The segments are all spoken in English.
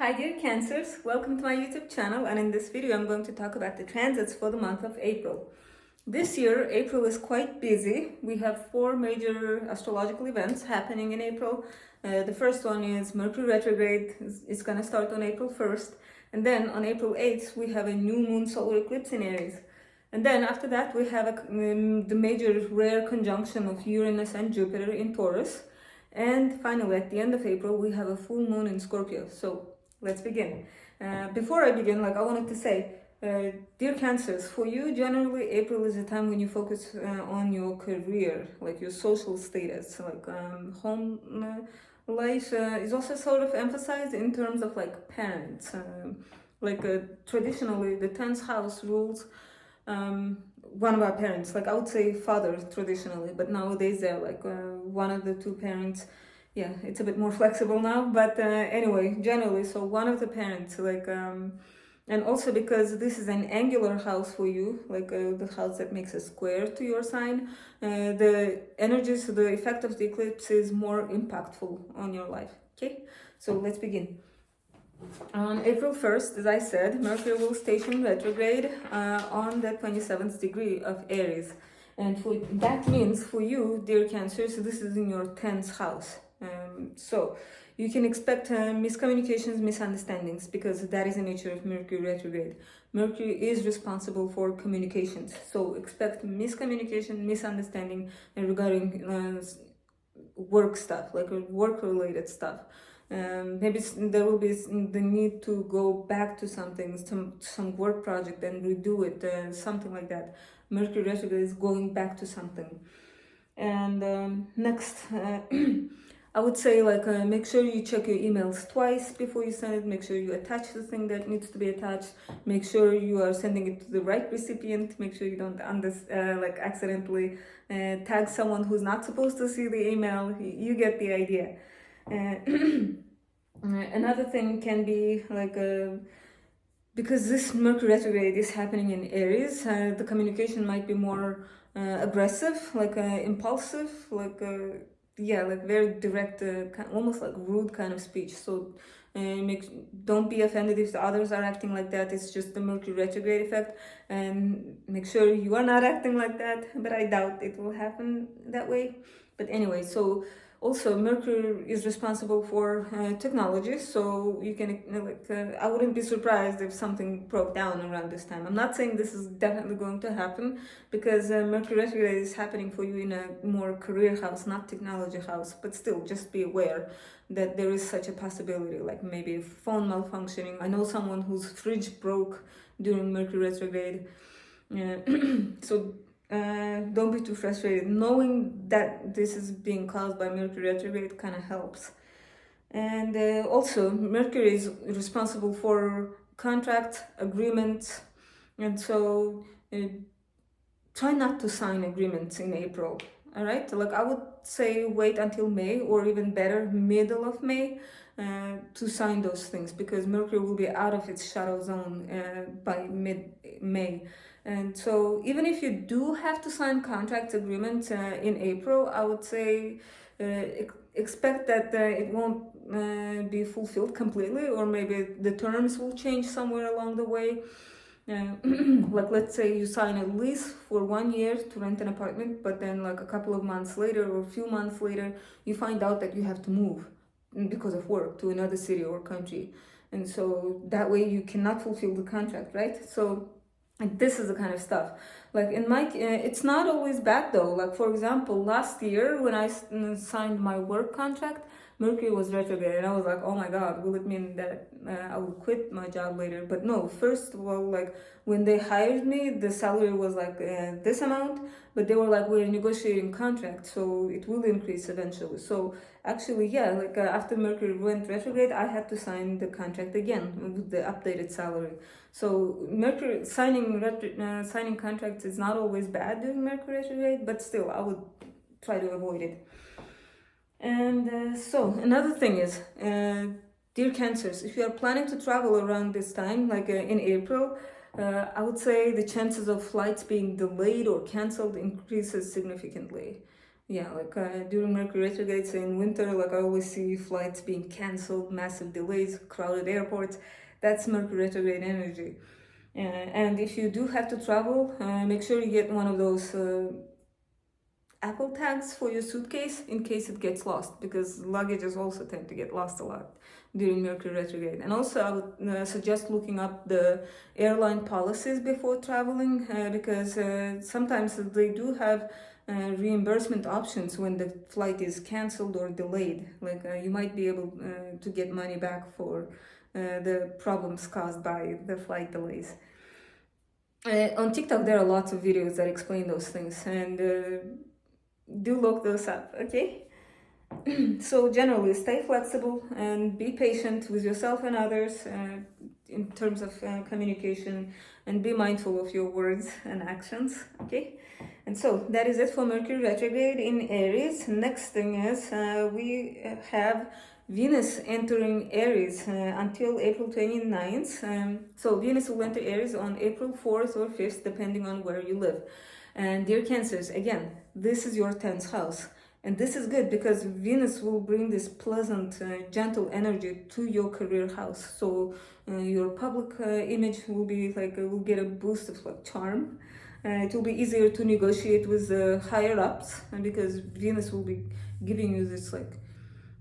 Hi dear Cancers, welcome to my YouTube channel, and in this video I'm going to talk about the transits for the month of April. This year, April is quite busy. We have four major astrological events happening in April. The first one is Mercury retrograde. It's going to start on April 1st. And then on April 8th, we have a new moon solar eclipse in Aries. And then after that, we have the major rare conjunction of Uranus and Jupiter in Taurus. And finally, at the end of April, we have a full moon in Scorpio. So let's begin. Before I begin, I wanted to say, dear Cancers, for you, generally, April is a time when you focus on your career, like your social status, home life is also sort of emphasized in terms of parents. Traditionally, the 10th house rules one of our parents, I would say father traditionally, but nowadays they're one of the two parents. Yeah, it's a bit more flexible now, but anyway, generally, so one of the parents, and also because this is an angular house for you, the house that makes a square to your sign, the energies, the effect of the eclipse is more impactful on your life. Okay, so let's begin. On April 1st, as I said, Mercury will station retrograde on the 27th degree of Aries. And that means for you, dear Cancer, so this is in your 10th house. So you can expect miscommunications, misunderstandings, because that is the nature of Mercury retrograde. Mercury is responsible for communications. So expect miscommunication, misunderstanding regarding work stuff, work-related stuff. Maybe there will be the need to go back to something, some work project and redo it, something like that. Mercury retrograde is going back to something. And next, I would say make sure you check your emails twice before you send it. Make sure you attach the thing that needs to be attached. Make sure you are sending it to the right recipient. Make sure you don't accidentally tag someone who's not supposed to see the email. You get the idea. Another thing can be because this Mercury retrograde is happening in Aries, the communication might be more aggressive, impulsive, very direct, almost like rude kind of speech. So don't be offended if the others are acting like that. It's just the Mercury retrograde effect, and make sure you are not acting like that. But I doubt it will happen that way. But anyway, so also Mercury is responsible for technology, so you can I wouldn't be surprised if something broke down around this time. I'm not saying this is definitely going to happen, because Mercury retrograde is happening for you in a more career house, not technology house. But still, just be aware that there is such a possibility, like maybe phone malfunctioning. I know someone whose fridge broke during Mercury retrograde. So don't be too frustrated. Knowing that this is being caused by Mercury retrograde kind of helps. And also, Mercury is responsible for contract agreements, and so try not to sign agreements in April. All right, I would say wait until May, or even better, middle of May, to sign those things, because Mercury will be out of its shadow zone by mid-May. And so even if you do have to sign contract agreements in April, I would say expect that it won't be fulfilled completely, or maybe the terms will change somewhere along the way. Let's say you sign a lease for 1 year to rent an apartment, but then a couple of months later or a few months later, you find out that you have to move because of work to another city or country. And so that way you cannot fulfill the contract, right? So this is the kind of stuff. It's not always bad though. For example, last year when I signed my work contract, Mercury was retrograde, and I was like, oh my God, will it mean that I will quit my job later? But no, first of all, when they hired me, the salary was this amount, but they were we're negotiating contract, so it will increase eventually. So actually, yeah, after Mercury went retrograde, I had to sign the contract again with the updated salary. So Mercury signing contracts is not always bad during Mercury retrograde, but still, I would try to avoid it. And so another thing is, dear Cancers, if you are planning to travel around this time, in April, I would say the chances of flights being delayed or cancelled increases significantly. Yeah, like during Mercury retrograde, say in winter, like I always see flights being cancelled, massive delays, crowded airports. That's Mercury retrograde energy. And if you do have to travel, make sure you get one of those Apple tags for your suitcase in case it gets lost, because luggages also tend to get lost a lot during Mercury retrograde. And also, I would suggest looking up the airline policies before traveling, because sometimes they do have reimbursement options when the flight is cancelled or delayed. Like you might be able to get money back for the problems caused by the flight delays. On TikTok, there are lots of videos that explain those things, and do look those up, okay? So generally, stay flexible and be patient with yourself and others in terms of communication, and be mindful of your words and actions, okay? And so that is it for Mercury retrograde in Aries. Next thing is we have Venus entering Aries until April 29th. So Venus will enter Aries on April 4th or 5th, depending on where you live. And dear Cancers, again, this is your 10th house. And this is good because Venus will bring this pleasant, gentle energy to your career house. So your public image will be like, will get a boost of like charm. It will be easier to negotiate with the higher ups, because Venus will be giving you this like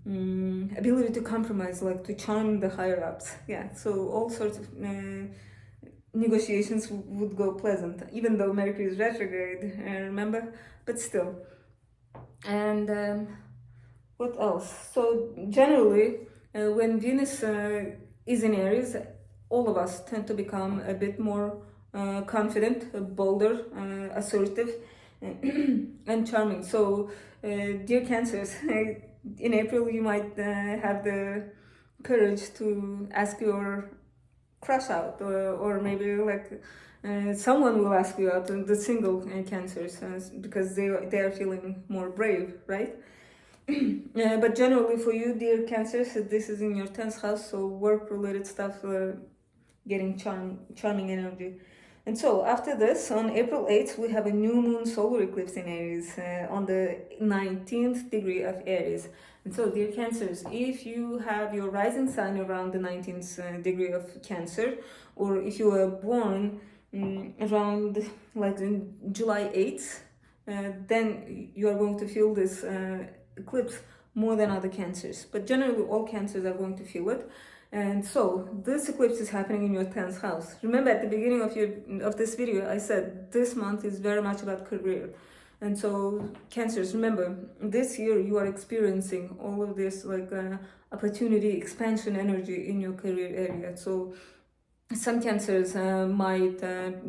ability to compromise, like to charm the higher ups. Yeah, so all sorts of negotiations would go pleasant, even though Mercury is retrograde, remember? But still. And what else? So generally, when Venus is in Aries, all of us tend to become a bit more confident, bolder, assertive, and charming. So, dear Cancers, in April you might have the courage to ask your crush out, or maybe like someone will ask you out, the single Cancers, because they are feeling more brave, right? But generally for you, dear Cancers, this is in your 10th house, so work related stuff, getting charming energy. And so after this, on April 8th, we have a new moon solar eclipse in Aries on the 19th degree of Aries. And so, dear Cancers, if you have your rising sign around the 19th degree of Cancer, or if you were born around like in July 8th, then you are going to feel this eclipse more than other Cancers. But generally, all Cancers are going to feel it. And so this eclipse is happening in your 10th house. Remember at the beginning of this video, I said this month is very much about career. And so Cancers, remember, this year you are experiencing all of this like opportunity, expansion energy in your career area. So some Cancers might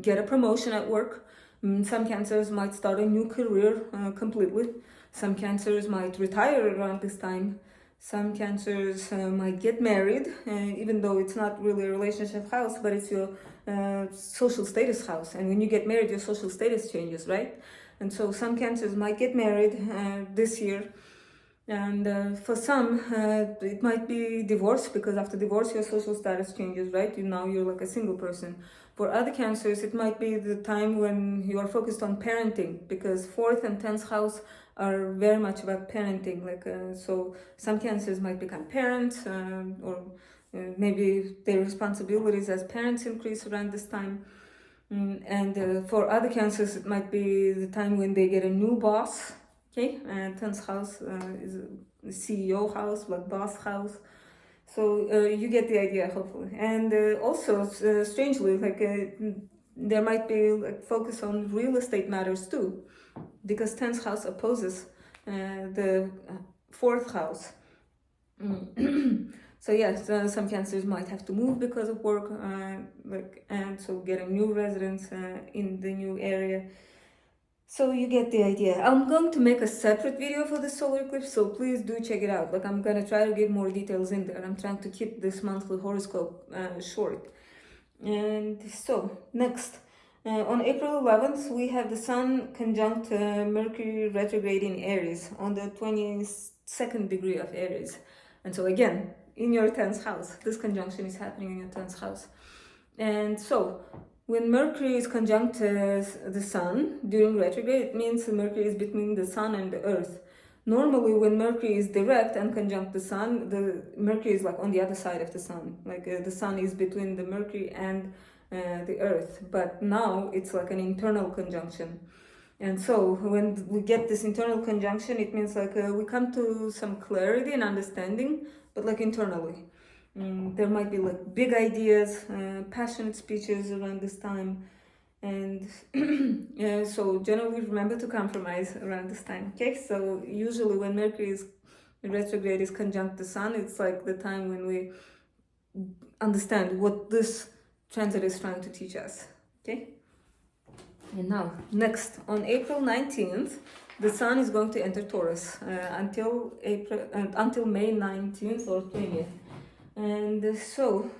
get a promotion at work. Some Cancers might start a new career completely. Some Cancers might retire around this time. Some Cancers might get married, even though it's not really a relationship house, but it's your social status house. And when you get married, your social status changes, right? And so some Cancers might get married this year. And for some, it might be divorce, because after divorce, your social status changes, right? Now you're like a single person. For other Cancers, it might be the time when you are focused on parenting, because 4th and 10th house are very much about parenting. Like so, some Cancers might become parents, or maybe their responsibilities as parents increase around this time. And for other Cancers, it might be the time when they get a new boss. Okay, and 10th house is the CEO house, like boss house. So you get the idea, hopefully. And also, strangely, like there might be like focus on real estate matters too, because 10th house opposes the 4th house. So yes, some Cancers might have to move because of work, and so getting new residents in the new area. So you get the idea. I'm going to make a separate video for the solar eclipse, so please do check it out. Like I'm gonna try to give more details in there. I'm trying to keep this monthly horoscope short. And so next, on April 11th, we have the Sun conjunct Mercury retrograde in Aries on the 22nd degree of Aries. And so again, in your 10th house, this conjunction is happening in your 10th house. And so when Mercury is conjunct the Sun during retrograde, it means Mercury is between the Sun and the Earth. Normally, when Mercury is direct and conjunct the Sun, the Mercury is like on the other side of the Sun. Like the Sun is between the Mercury and the Earth. But now it's like an internal conjunction. And so when we get this internal conjunction, it means like we come to some clarity and understanding, but like internally. There might be like big ideas, passionate speeches around this time. And so generally remember to compromise around this time. Okay, so usually when Mercury is retrograde is conjunct the Sun, it's like the time when we understand what this transit is trying to teach us. Okay. And now, next, on April 19th, the Sun is going to enter Taurus until May 19th or 20th. And so,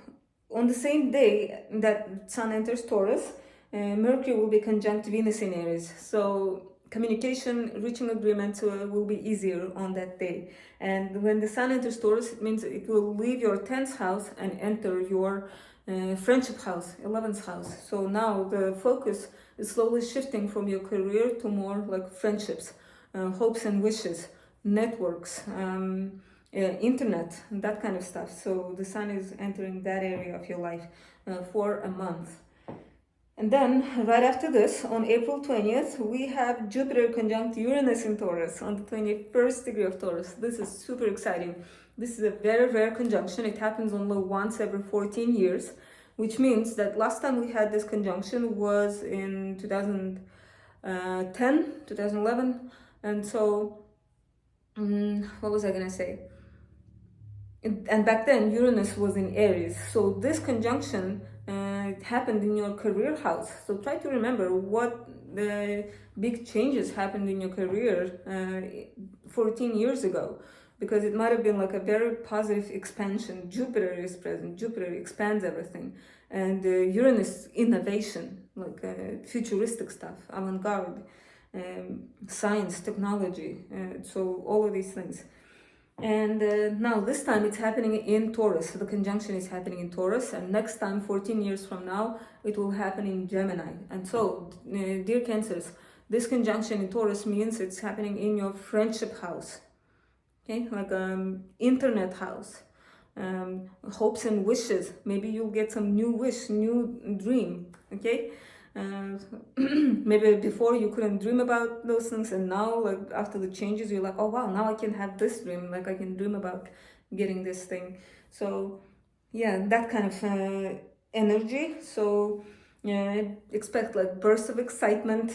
on the same day that Sun enters Taurus, Mercury will be conjunct Venus in Aries. So, communication, reaching agreements will be easier on that day. And when the Sun enters Taurus, it means it will leave your 10th house and enter your friendship house, 11th house. So now the focus is slowly shifting from your career to more like friendships, hopes and wishes, networks, internet, that kind of stuff. So the Sun is entering that area of your life for a month. And then right after this, on April 20th, we have Jupiter conjunct Uranus in Taurus on the 21st degree of Taurus. This is super exciting. This is a very rare conjunction. It happens only once every 14 years, which means that last time we had this conjunction was in 2010, 2011. And so, what was I going to say? And back then, Uranus was in Aries. So this conjunction happened in your career house. So try to remember what the big changes happened in your career 14 years ago, because it might have been like a very positive expansion. Jupiter is present. Jupiter expands everything. And Uranus, innovation, like futuristic stuff, avant-garde, science, technology. So all of these things. And now this time it's happening in Taurus. The conjunction is happening in Taurus, and next time, 14 years from now, it will happen in Gemini. And so, dear Cancers, this conjunction in Taurus means it's happening in your friendship house, okay, like internet house, hopes and wishes. Maybe you'll get some new wish, new dream, okay. Maybe before you couldn't dream about those things, and now, like after the changes, you're like, oh wow, now I can have this dream, like I can dream about getting this thing. So yeah, that kind of energy. So expect like bursts of excitement,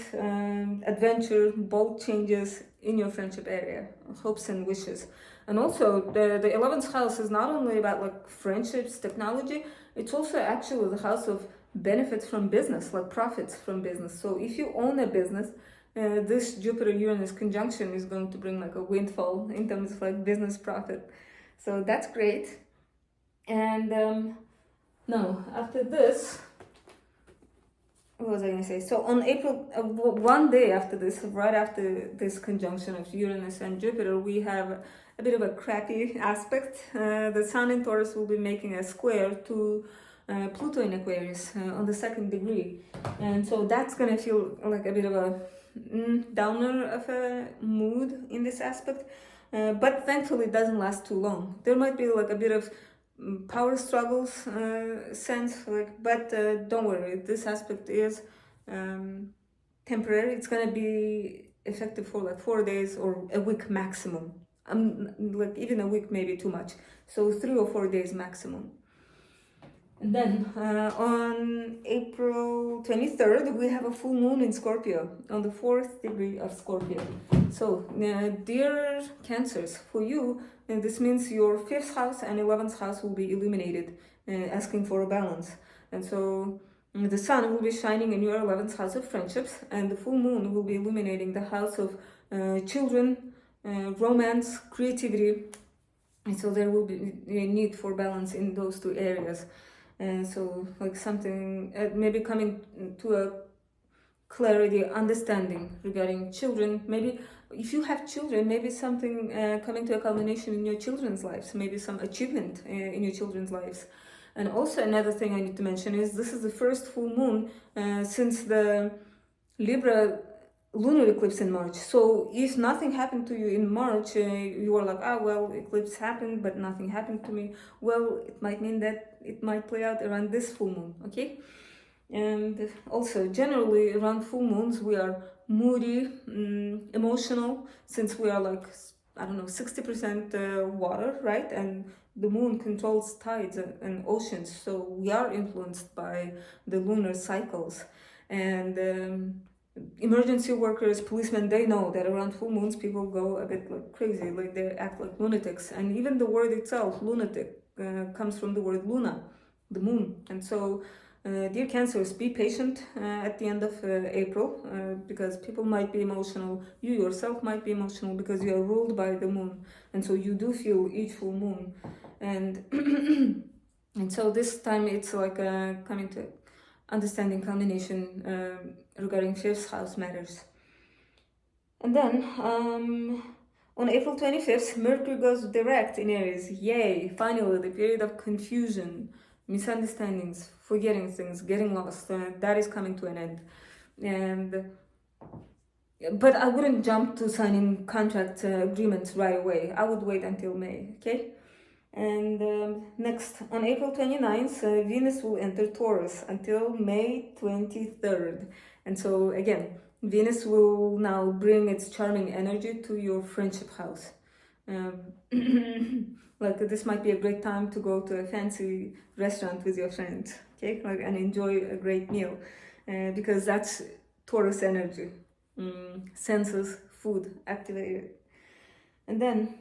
adventure, bold changes in your friendship area, hopes and wishes. And also the 11th house is not only about like friendships, technology, it's also actually the house of benefits from business, like profits from business. So if you own a business, this Jupiter-Uranus conjunction is going to bring like a windfall in terms of like business profit. So that's great. And now after this, what was I going to say? So on April, one day after this, right after this conjunction of Uranus and Jupiter, we have a bit of a crappy aspect. The Sun in Taurus will be making a square to Pluto in Aquarius on the 2nd degree, and so that's gonna feel like a bit of a downer of a mood in this aspect, but thankfully it doesn't last too long. There might be like a bit of power struggles sense, like, but don't worry, this aspect is temporary. It's gonna be effective for like 4 days or a week maximum. Like even a week maybe too much, so 3 or 4 days maximum. And then on April 23rd, we have a full moon in Scorpio on the 4th degree of Scorpio. So, dear Cancers, for you, this means your 5th house and 11th house will be illuminated, asking for a balance. And so, the sun will be shining in your 11th house of friendships, and the full moon will be illuminating the house of children, romance, creativity. And so, there will be a need for balance in those two areas. And so like something maybe coming to a clarity, understanding regarding children. Maybe if you have children, maybe something coming to a culmination in your children's lives, maybe some achievement in your children's lives. And also another thing I need to mention is this is the first full moon since the Libra lunar eclipse in March. So if nothing happened to you in March, you are like, ah, well, eclipse happened, but nothing happened to me. Well, it might mean that it might play out around this full moon, okay? And also, generally, around full moons, we are moody, emotional, since we are like, I don't know, 60% water, right? And the moon controls tides and oceans, so we are influenced by the lunar cycles. And emergency workers, policemen, they know that around full moons people go a bit like crazy, like they act like lunatics. And even the word itself, lunatic, comes from the word luna, the moon. And so dear Cancers, be patient at the end of April because people might be emotional. You yourself might be emotional because you are ruled by the moon, and so you do feel each full moon. And and so this time it's like coming to understanding culmination regarding fifth house matters. And then on April 25th, Mercury goes direct in Aries. Yay! Finally, the period of confusion, misunderstandings, forgetting things, getting lost, that is coming to an end. And but I wouldn't jump to signing contract agreements right away. I would wait until May, okay? And next, on April 29th, Venus will enter Taurus until May 23rd. And so, again, Venus will now bring its charming energy to your friendship house. Like, this might be a great time to go to a fancy restaurant with your friends, okay? Like, and enjoy a great meal, because that's Taurus energy. Senses, food activated. And then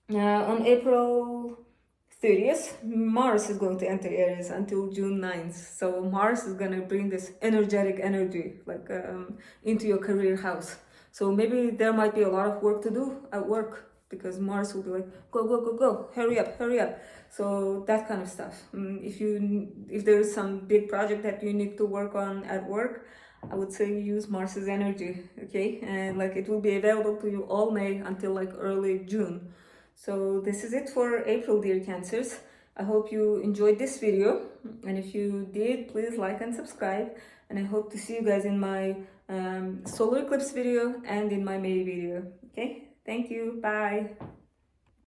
on April 30th, Mars is going to enter Aries until June 9th. So Mars is going to bring this energetic energy like into your career house. So maybe there might be a lot of work to do at work because Mars will be like, go, go, go, go, hurry up, hurry up. So that kind of stuff. If there is some big project that you need to work on at work, I would say use Mars's energy, okay? And like it will be available to you all May until like early June. So this is it for April, dear Cancers. I hope you enjoyed this video, and if you did, please like and subscribe, and I hope to see you guys in my solar eclipse video and in my May video. Okay, thank you, bye.